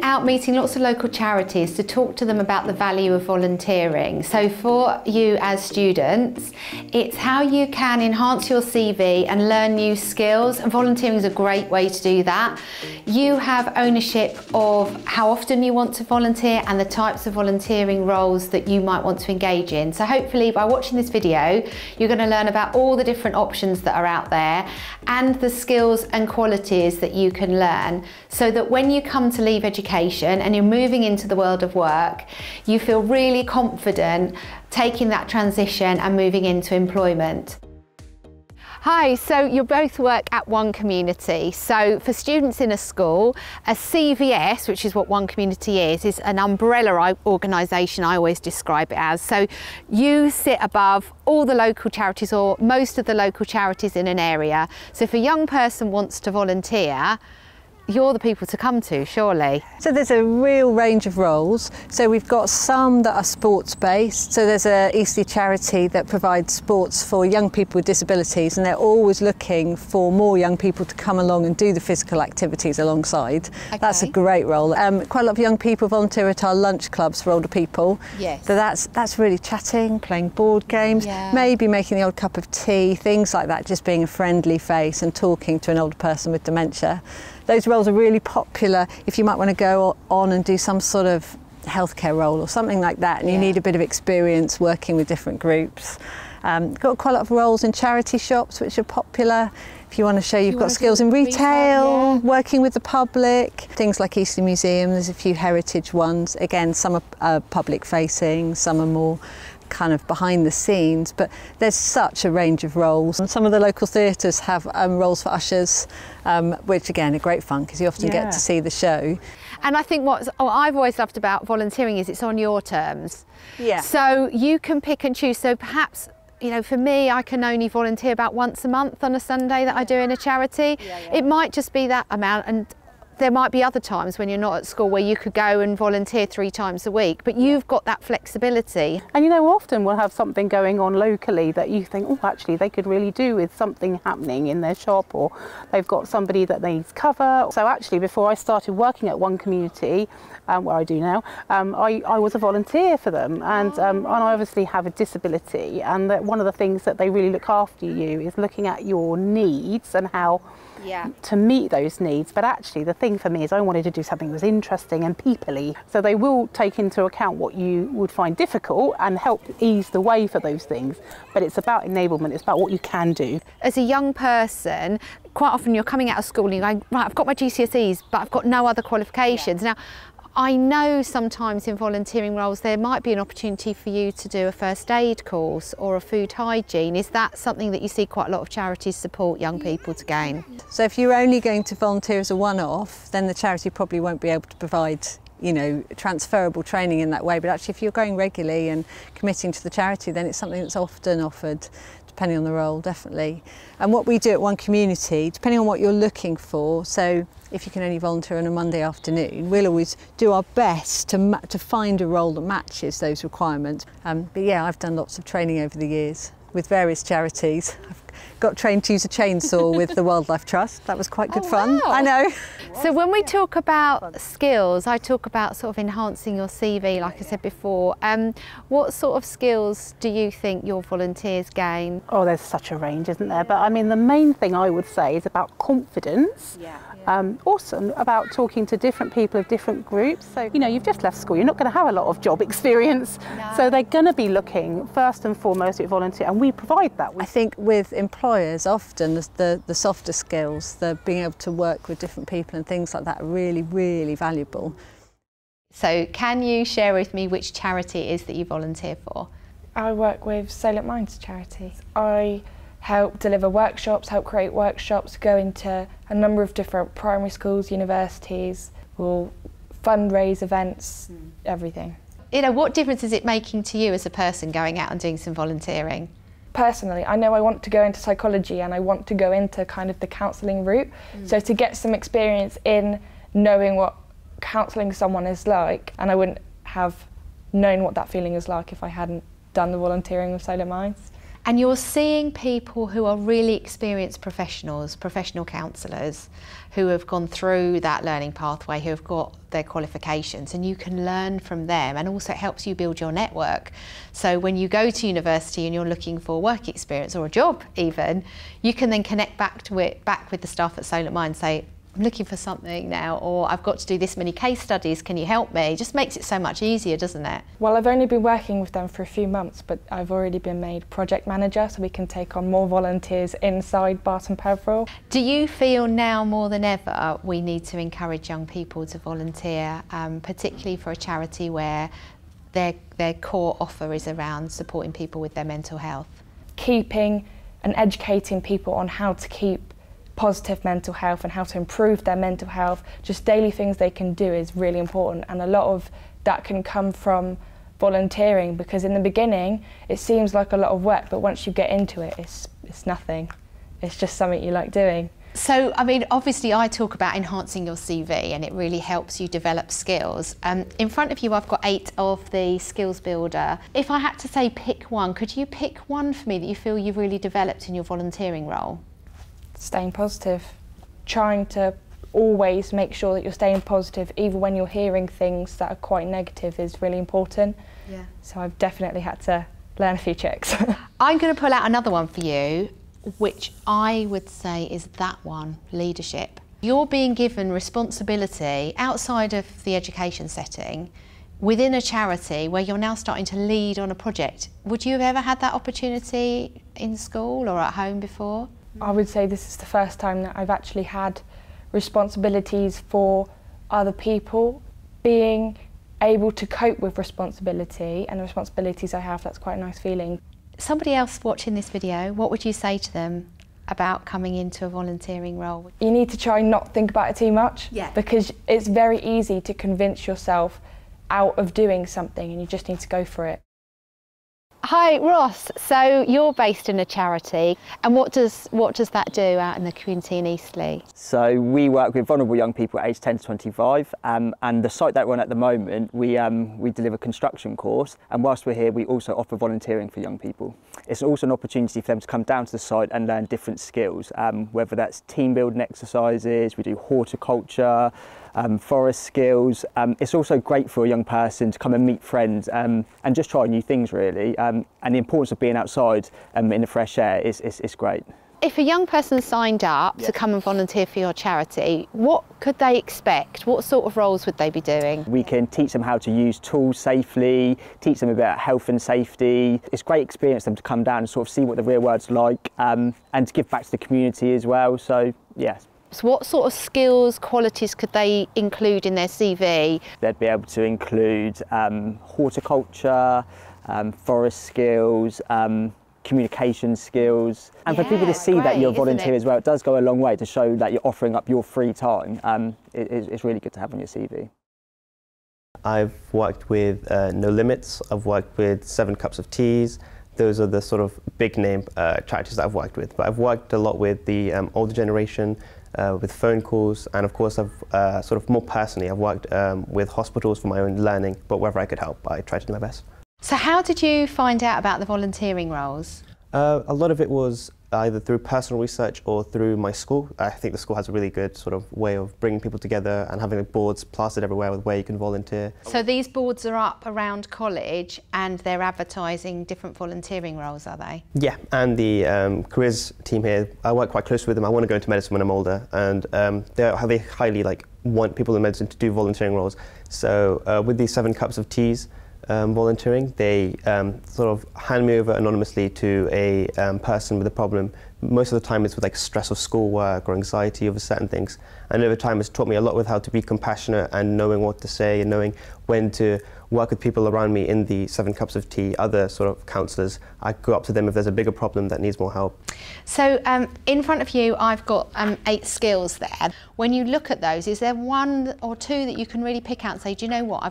out meeting lots of local charities to talk to them about the value of volunteering. So for you as students, it's how you can enhance your CV and learn new skills, and volunteering is a great way to do that. You have ownership of how often you want to volunteer and the types of volunteering roles that you might want to engage in. So hopefully by watching this video, you're going to learn about all the different options that are out there and the skills and qualities that you can learn, so that when you come to leave education and you're moving into the world of work, you feel really confident taking that transition and moving into employment. Hi, so you both work at One Community. So for students in a school, a CVS, which is what One Community is an umbrella organisation, I always describe it as. So you sit above all the local charities, or most of the local charities in an area. So if a young person wants to volunteer, you're the people to come to, surely. So there's a real range of roles. So we've got some that are sports based. So there's a Eastleigh charity that provides sports for young people with disabilities, and they're always looking for more young people to come along and do the physical activities alongside. Okay. That's a great role. Quite a lot of young people volunteer at our lunch clubs for older people. Yes. So that's really chatting, playing board games, maybe making the odd cup of tea, things like that, just being a friendly face and talking to an older person with dementia. Those roles are really popular if you might want to go on and do some sort of healthcare role or something like that, and you need a bit of experience working with different groups. Got quite a lot of roles in charity shops, which are popular. If you want to show you've got skills in retail, working with the public, things like Eastleigh Museum, there's a few heritage ones. Again, some are public facing, some are more kind of behind the scenes, but there's such a range of roles. And some of the local theatres have roles for ushers, which again are great fun because you often get to see the show. And I think what I've always loved about volunteering is it's on your terms. Yeah. So you can pick and choose. So perhaps, you know, for me, I can only volunteer about once a month on a Sunday that I do in a charity. It might just be that amount, and there might be other times when you're not at school where you could go and volunteer 3 times a week, but you've got that flexibility. And you know, often we'll have something going on locally that you think, oh, actually they could really do with something happening in their shop, or they've got somebody that needs cover. So actually, before I started working at One Community, where I do now, I was a volunteer for them, and I obviously have a disability, and that one of the things that they really look after you is looking at your needs and how to meet those needs. But actually the thing for me is I wanted to do something that was interesting and people-y. So they will take into account what you would find difficult and help ease the way for those things. But it's about enablement, it's about what you can do. As a young person, quite often you're coming out of school and you're going, right, I've got my GCSEs, but I've got no other qualifications. Now, I know sometimes in volunteering roles there might be an opportunity for you to do a first aid course or a food hygiene. Is that something that you see quite a lot of charities support young people to gain? So if you're only going to volunteer as a one-off, then the charity probably won't be able to provide, you know, transferable training in that way. But actually if you're going regularly and committing to the charity, then it's something that's often offered, depending on the role, definitely. And what we do at One Community, depending on what you're looking for, so if you can only volunteer on a Monday afternoon, we'll always do our best to find a role that matches those requirements. But yeah, I've done lots of training over the years with various charities. I've got trained to use a chainsaw with the Wildlife Trust. That was quite good fun. Wow. I know. So when we talk about skills, I talk about sort of enhancing your CV, like I said before. What sort of skills do you think your volunteers gain? Oh, there's such a range, isn't there? But I mean, the main thing I would say is about confidence. Also about talking to different people of different groups. So, you know, you've just left school, you're not going to have a lot of job experience. No. So they're going to be looking first and foremost at volunteer, and we provide that. I think with employers, often the softer skills, the being able to work with different people and things like that are really, really valuable. So can you share with me which charity it is that you volunteer for? I work with Salient Minds charity. I help deliver workshops, help create workshops, go into a number of different primary schools, universities, we'll fundraise events, everything. You know, what difference is it making to you as a person going out and doing some volunteering? Personally, I know I want to go into psychology and I want to go into kind of the counselling route. So to get some experience in knowing what counselling someone is like, and I wouldn't have known what that feeling is like if I hadn't done the volunteering with Salient Minds. And you're seeing people who are really experienced professionals, professional counsellors, who have gone through that learning pathway, who have got their qualifications, and you can learn from them, and also it helps you build your network. So when you go to university and you're looking for work experience or a job even, you can then connect back with the staff at Solar Mind and say, I'm looking for something now, or I've got to do this many case studies, can you help me? It just makes it so much easier, doesn't it? Well, I've only been working with them for a few months, but I've already been made project manager, so we can take on more volunteers inside Barton Peveril. Do you feel now more than ever we need to encourage young people to volunteer, particularly for a charity where their core offer is around supporting people with their mental health? Keeping and educating people on how to keep positive mental health and how to improve their mental health, just daily things they can do, is really important, and a lot of that can come from volunteering, because in the beginning it seems like a lot of work, but once you get into it, it's nothing. It's just something you like doing. So, I mean, obviously I talk about enhancing your CV, and it really helps you develop skills. In front of you I've got 8 of the Skills Builder. If I had to say pick one, could you pick one for me that you feel you've really developed in your volunteering role? Staying positive. Trying to always make sure that you're staying positive, even when you're hearing things that are quite negative, is really important. Yeah. So I've definitely had to learn a few tricks. I'm going to pull out another one for you, which I would say is that one, leadership. You're being given responsibility outside of the education setting within a charity where you're now starting to lead on a project. Would you have ever had that opportunity in school or at home before? I would say this is the first time that I've actually had responsibilities for other people. Being able to cope with responsibility and the responsibilities I have, that's quite a nice feeling. Somebody else watching this video, what would you say to them about coming into a volunteering role? You need to try not think about it too much, because it's very easy to convince yourself out of doing something, and you just need to go for it. Hi Ross, so you're based in a charity, and what does that do out in the community in Eastleigh? So we work with vulnerable young people aged 10 to 25, and the site that we're on at the moment, we deliver construction course, and whilst we're here we also offer volunteering for young people. It's also an opportunity for them to come down to the site and learn different skills, whether that's team building exercises, we do horticulture, forest skills. It's also great for a young person to come and meet friends and just try new things really. And the importance of being outside in the fresh air is great. If a young person signed up to come and volunteer for your charity, what could they expect? What sort of roles would they be doing? We can teach them how to use tools safely, teach them about health and safety. It's a great experience for them to come down and sort of see what the real world's like, and to give back to the community as well. So, yes. So what sort of skills, qualities could they include in their CV? They'd be able to include horticulture, forest skills, communication skills, and for people to see that you're a volunteer as well, it does go a long way to show that you're offering up your free time. It's really good to have on your CV. I've worked with No Limits, I've worked with 7 Cups of Teas. Those are the sort of big name charities that I've worked with, but I've worked a lot with the older generation, with phone calls, and of course I've sort of more personally, I've worked with hospitals for my own learning, but wherever I could help, I tried to do my best. So how did you find out about the volunteering roles? A lot of it was either through personal research or through my school. I think the school has a really good sort of way of bringing people together and having boards plastered everywhere with where you can volunteer. So these boards are up around college and they're advertising different volunteering roles, are they? Yeah, and the careers team here, I work quite closely with them. I want to go into medicine when I'm older, and they highly want people in medicine to do volunteering roles. So with these 7 Cups of Teas, volunteering, they sort of hand me over anonymously to a person with a problem. Most of the time it's with stress of schoolwork or anxiety over certain things, and over time it's taught me a lot with how to be compassionate and knowing what to say and knowing when to work with people around me in the 7 Cups of Tea, other sort of counsellors. I go up to them if there's a bigger problem that needs more help. So in front of you I've got 8 skills there. When you look at those, is there 1 or 2 that you can really pick out and say, do you know what,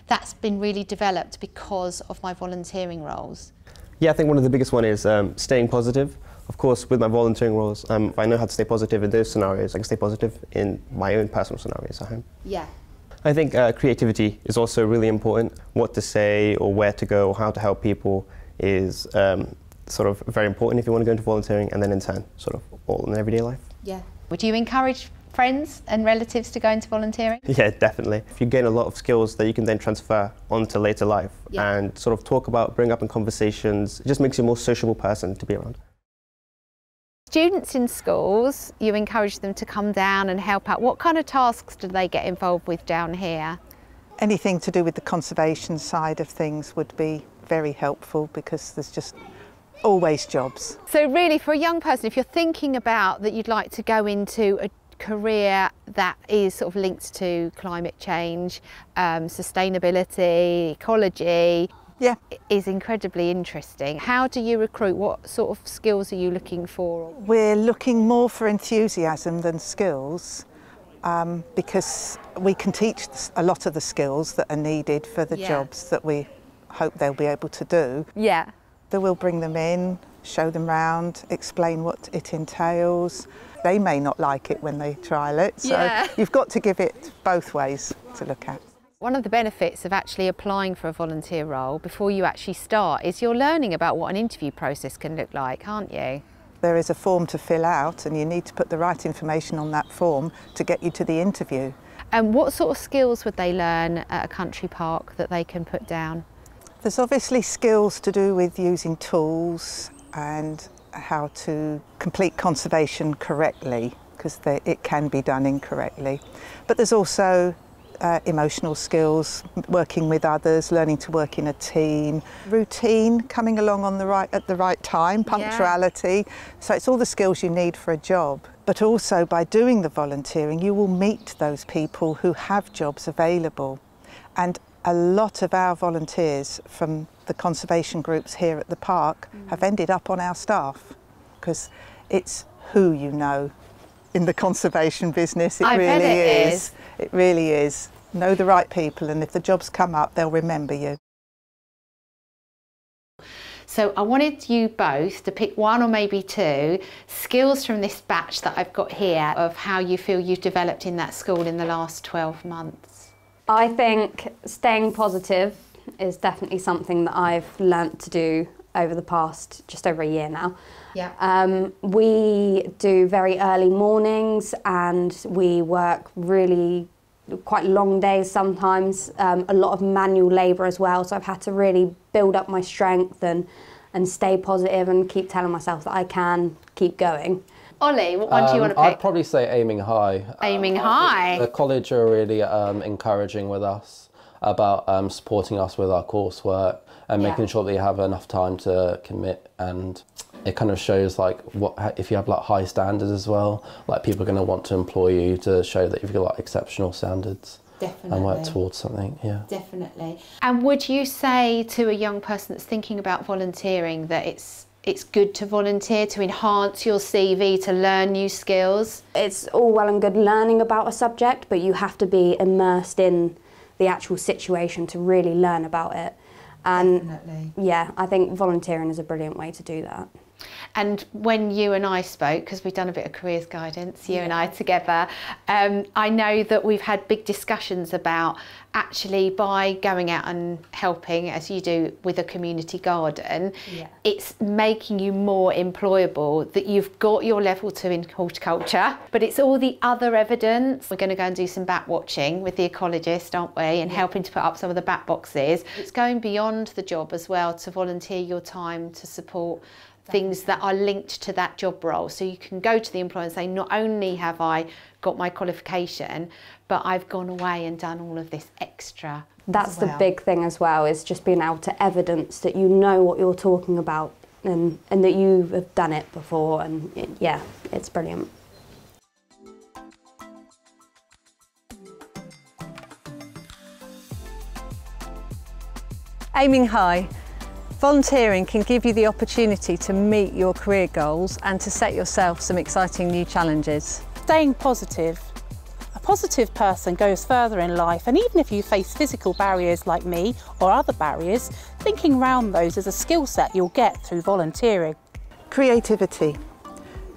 that's been really developed because of my volunteering roles? Yeah, I think one of the biggest one is staying positive. Of course, with my volunteering roles, if I know how to stay positive in those scenarios, I can stay positive in my own personal scenarios at home. Yeah. I think creativity is also really important. What to say or where to go or how to help people is sort of very important if you want to go into volunteering, and then in turn, sort of all in everyday life. Yeah. Would you encourage friends and relatives to go into volunteering? Yeah, definitely. If you gain a lot of skills that you can then transfer onto later life and sort of talk about, bring up in conversations, it just makes you a more sociable person to be around. Students in schools, you encourage them to come down and help out. What kind of tasks do they get involved with down here? Anything to do with the conservation side of things would be very helpful, because there's just always jobs. So really, for a young person, if you're thinking about that you'd like to go into a career that is sort of linked to climate change, sustainability, ecology, is incredibly interesting. How do you recruit? What sort of skills are you looking for? We're looking more for enthusiasm than skills, because we can teach a lot of the skills that are needed for the jobs that we hope they'll be able to do. Yeah. Then we'll bring them in, show them round, explain what it entails. They may not like it when they trial it, so you've got to give it both ways to look at. One of the benefits of actually applying for a volunteer role before you actually start is you're learning about what an interview process can look like, aren't you? There is a form to fill out, and you need to put the right information on that form to get you to the interview. And what sort of skills would they learn at a country park that they can put down? There's obviously skills to do with using tools and how to complete conservation correctly, because it can be done incorrectly. But there's also emotional skills, working with others, learning to work in a team, routine, coming along at the right time, punctuality. So it's all the skills you need for a job. But also by doing the volunteering, you will meet those people who have jobs available. And a lot of our volunteers from the conservation groups here at the park have ended up on our staff, because it's who you know in the conservation business. It really is. Know the right people, and if the jobs come up, they'll remember you. So I wanted you both to pick one or maybe two skills from this batch that I've got here of how you feel you've developed in that school in the last 12 months. I think staying positive is definitely something that I've learnt to do over the past just over a year now. Yeah. We do very early mornings, and we work really quite long days sometimes, a lot of manual labour as well, so I've had to really build up my strength and stay positive and keep telling myself that I can keep going. Ollie, what one do you want to pick? I'd probably say aiming high. Aiming high? The college are really encouraging with us about supporting us with our coursework and making sure that you have enough time to commit, and it kind of shows like if you have like high standards as well, like people are going to want to employ you to show that you've got like exceptional standards. Definitely. And work towards something, Definitely. And would you say to a young person that's thinking about volunteering that it's good to volunteer to enhance your CV, to learn new skills? It's all well and good learning about a subject, but you have to be immersed in the actual situation to really learn about it. And definitely. Yeah, I think volunteering is a brilliant way to do that. And when you and I spoke, because we've done a bit of careers guidance, you and I together, I know that we've had big discussions about actually by going out and helping, as you do with a community garden, it's making you more employable, that you've got your level 2 in horticulture, but it's all the other evidence. We're going to go and do some bat watching with the ecologist, aren't we, and helping to put up some of the bat boxes. It's going beyond the job as well, to volunteer your time to support things that are linked to that job role. So you can go to the employer and say, not only have I got my qualification, but I've gone away and done all of this extra. That's the big thing as well, is just being able to evidence that you know what you're talking about and that you have done it before, and yeah, it's brilliant. Aiming high. Volunteering can give you the opportunity to meet your career goals and to set yourself some exciting new challenges. Staying positive. A positive person goes further in life, and even if you face physical barriers like me or other barriers, thinking around those is a skill set you'll get through volunteering. Creativity.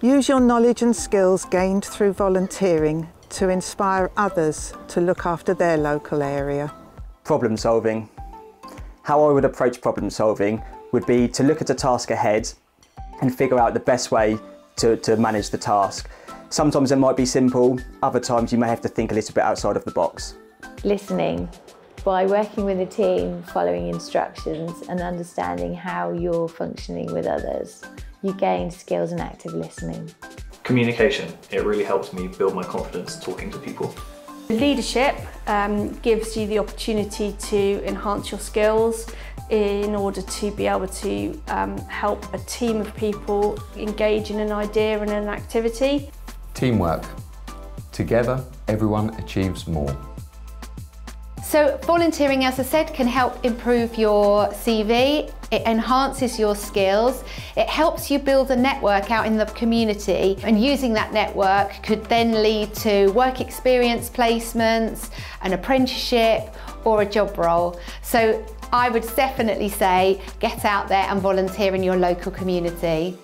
Use your knowledge and skills gained through volunteering to inspire others to look after their local area. Problem solving. How I would approach problem solving would be to look at a task ahead and figure out the best way to manage the task. Sometimes it might be simple, other times you may have to think a little bit outside of the box. Listening. By working with a team, following instructions and understanding how you're functioning with others, you gain skills in active listening. Communication. It really helped me build my confidence talking to people. Leadership gives you the opportunity to enhance your skills in order to be able to help a team of people engage in an idea and an activity. Teamwork. Together, everyone achieves more. So volunteering, as I said, can help improve your CV, it enhances your skills, it helps you build a network out in the community, and using that network could then lead to work experience placements, an apprenticeship or a job role. So I would definitely say get out there and volunteer in your local community.